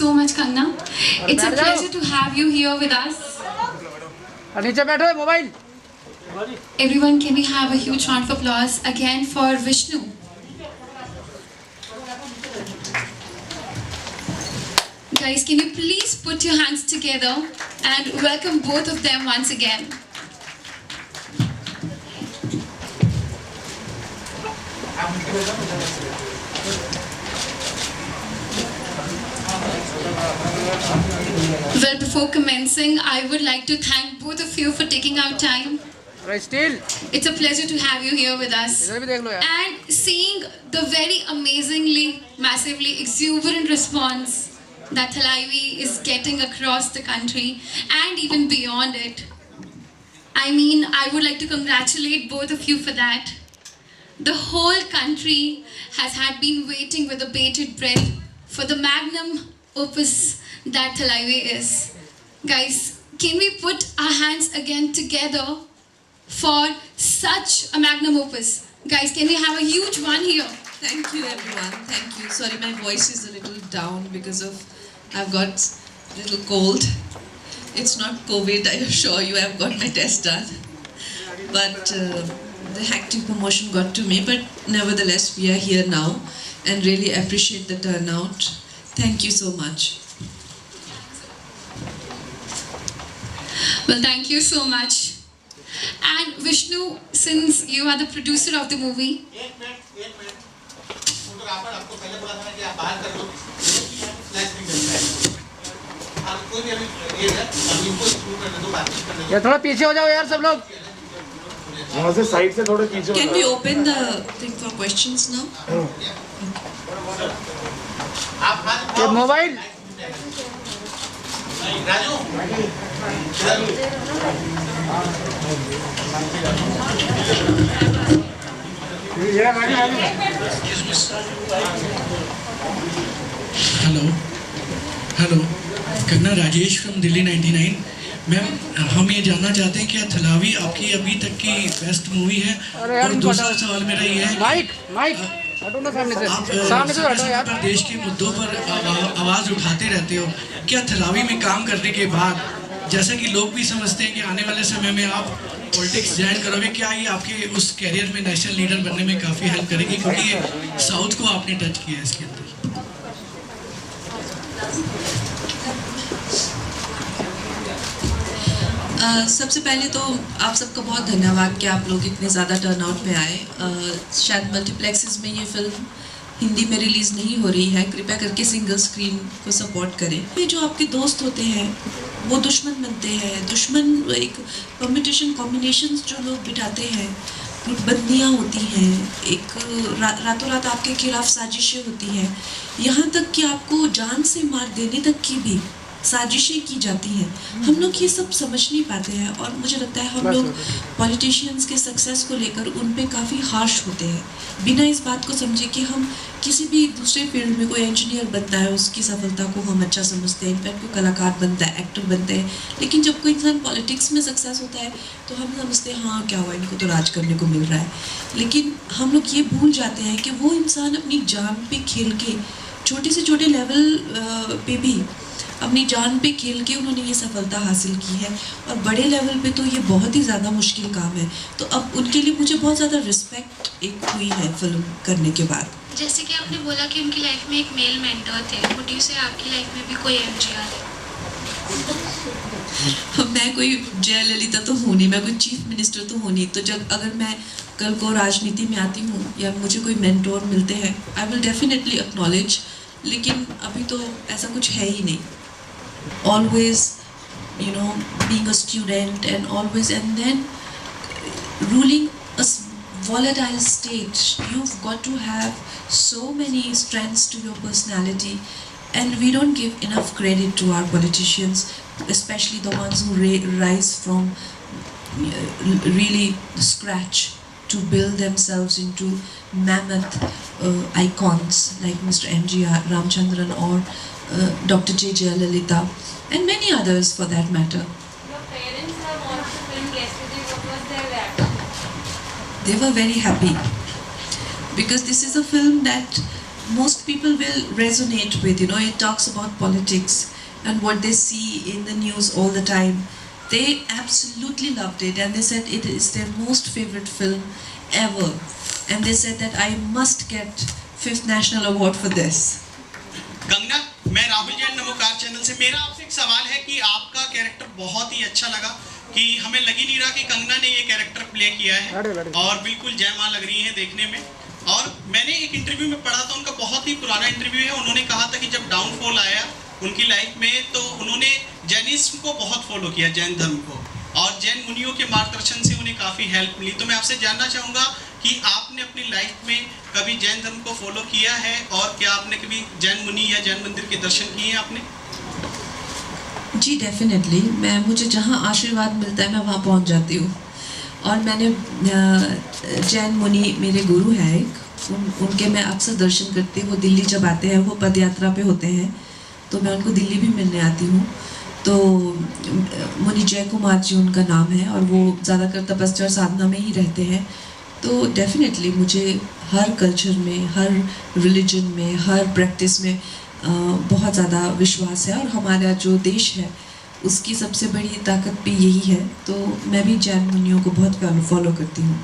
so much, Kangna. It's a pleasure to have you here with us. Everyone, can we have a huge round of applause again for Vishnu? Guys, can you please put your hands together and welcome both of them once again. Well, before commencing, I would like to thank both of you for taking out time. It's a pleasure to have you here with us. And seeing the very amazingly, massively exuberant response that Thalaivi is getting across the country and even beyond it. I mean, I would like to congratulate both of you for that. The whole country has been waiting with a bated breath for the magnum opus that Thalaivi is. Guys, can we put our hands again together for such a magnum opus? Guys, can we have a huge one here? Thank you everyone, thank you. Sorry, my voice is a little down because of I've got a little cold. It's not COVID, I assure you, I've got my test done. But the hectic promotion got to me, but nevertheless we are here now and really appreciate the turnout. Thank you so much. Well, thank you so much. And Vishnu, since you are the producer of the movie, थोड़ा पीछे हो जाओ यार सब लोग यहाँ से side से थोड़े पीछे हो जाओ. Can we open the thing for questions now? ये mobile hello Kangana, Rajesh from Delhi 99. Ma'am, हम ये जानना चाहते हैं कि थलावी आपकी अभी तक की बेस्ट मूवी है. और दूसरा सवाल मेरा ये है, माइक हटो ना सामने से हटो यार. देश के मुद्दों पर आवाज़ उठाते रहते हो. क्या थलावी में काम करने के बाद, जैसा कि लोग भी समझते हैं कि आने वाले समय में आप पॉलिटिक्स ज्वाइन करोगे, क्या ये आपके उस कैरियर में नेशनल लीडर बनने में काफ़ी हेल्प करेगी? क्योंकि ये साउथ को आपने टच किया है इसके अंदर. सबसे पहले तो आप सबका बहुत धन्यवाद कि आप लोग इतने ज़्यादा टर्नआउट में आए. शायद मल्टीप्लेक्सेस में ये फिल्म हिंदी में रिलीज़ नहीं हो रही है, कृपया करके सिंगल स्क्रीन को सपोर्ट करें. ये जो आपके दोस्त होते हैं वो दुश्मन बनते हैं. दुश्मन एक परमिटेशन कॉम्बिनेशंस जो लोग बिठाते हैं, गुटबंदियाँ होती हैं, एक रातों रात आपके खिलाफ साजिशें होती हैं, यहाँ तक कि आपको जान से मार देने तक की भी साजिशें की जाती हैं. हम लोग ये सब समझ नहीं पाते हैं और मुझे लगता है हम लोग पॉलिटिशियंस के सक्सेस को लेकर उन पे काफ़ी हार्श होते हैं, बिना इस बात को समझे कि हम किसी भी दूसरे फील्ड में कोई इंजीनियर बनता है उसकी सफलता को हम अच्छा समझते हैं, इनफैक्ट कोई कलाकार बनता है, एक्टर बनते हैं, लेकिन जब कोई इंसान पॉलिटिक्स में सक्सेस होता है तो हम समझते हैं हाँ क्या हुआ, इनको तो राज करने को मिल रहा है. लेकिन हम लोग ये भूल जाते हैं कि वो इंसान अपनी जान पे खेल के, छोटे से छोटे लेवल पे भी अपनी जान पे खेल के उन्होंने ये सफलता हासिल की है और बड़े लेवल पे तो ये बहुत ही ज़्यादा मुश्किल काम है. तो अब उनके लिए मुझे बहुत ज़्यादा रिस्पेक्ट एक हुई है फिल्म करने के बाद. जैसे कि आपने बोला कि उनकी लाइफ में एक मेल मेंटर थे, वुड यू से आपकी लाइफ में भी कोई एमजीआर है? मैं कोई जयललिता तो हूँ नहीं, मैं कोई चीफ मिनिस्टर तो हूँ नहीं. तो जब अगर मैं कल को राजनीति में आती हूँ या मुझे कोई मेंटोर मिलते हैं, आई विल डेफिनेटली एक्नॉलेज. लेकिन अभी तो ऐसा कुछ है ही नहीं. Always, you know, being a student and always, and then ruling a volatile state, you've got to have so many strengths to your personality, and we don't give enough credit to our politicians, especially the ones who rise from really scratch to build themselves into mammoth icons like Mr. M.G.R. Ramchandran or Dr. J. Jayalalitha and many others for that matter. Your parents have watched the film yesterday. What was their reaction? They were very happy because this is a film that most people will resonate with. You know, it talks about politics and what they see in the news all the time. They absolutely loved it, and they said it is their most favorite film ever. And they said that I must get 5th National Award for this. Kangana, मैं Rahul Jain Namokar channel से। मेरा आपसे एक सवाल है कि आपका character बहुत ही अच्छा लगा, कि हमें लग ही नहीं रहा कि कंगना ने ये कैरेक्टर प्ले किया है, और बिल्कुल जय मां लग रही है देखने में। और मैंने एक इंटरव्यू में पढ़ा था, उनका बहुत ही पुराना इंटरव्यू है, उन्होंने कहा था कि जब डाउनफॉल आया उनकी लाइफ में तो उन्होंने जैनिज्म को बहुत फॉलो किया, जैन धर्म को, और जैन मुनियों के मार्गदर्शन से उन्हें काफ़ी हेल्प मिली। तो मैं आपसे जानना चाहूँगा कि आपने अपनी लाइफ में कभी जैन धर्म को फॉलो किया है, और क्या आपने कभी जैन मुनि या जैन मंदिर के दर्शन किए हैं आपने? जी डेफिनेटली, मुझे जहाँ आशीर्वाद मिलता है मैं वहाँ पहुँच जाती हूँ। और मैंने जैन मुनि मेरे गुरु हैं एक, उनके मैं अक्सर दर्शन करती हूँ। वो दिल्ली जब आते हैं, वो पद यात्रा पे होते हैं, तो मैं उनको दिल्ली भी मिलने आती हूँ। तो मुनि जय कुमार जी उनका नाम है, और वो ज़्यादातर तपस्या और साधना में ही रहते हैं। तो डेफिनेटली मुझे हर कल्चर में, हर रिलीजन में, हर प्रैक्टिस में बहुत ज़्यादा विश्वास है। और हमारा जो देश है उसकी सबसे बड़ी ताकत भी यही है। तो मैं भी जैन मुनियों को बहुत फॉलो करती हूँ।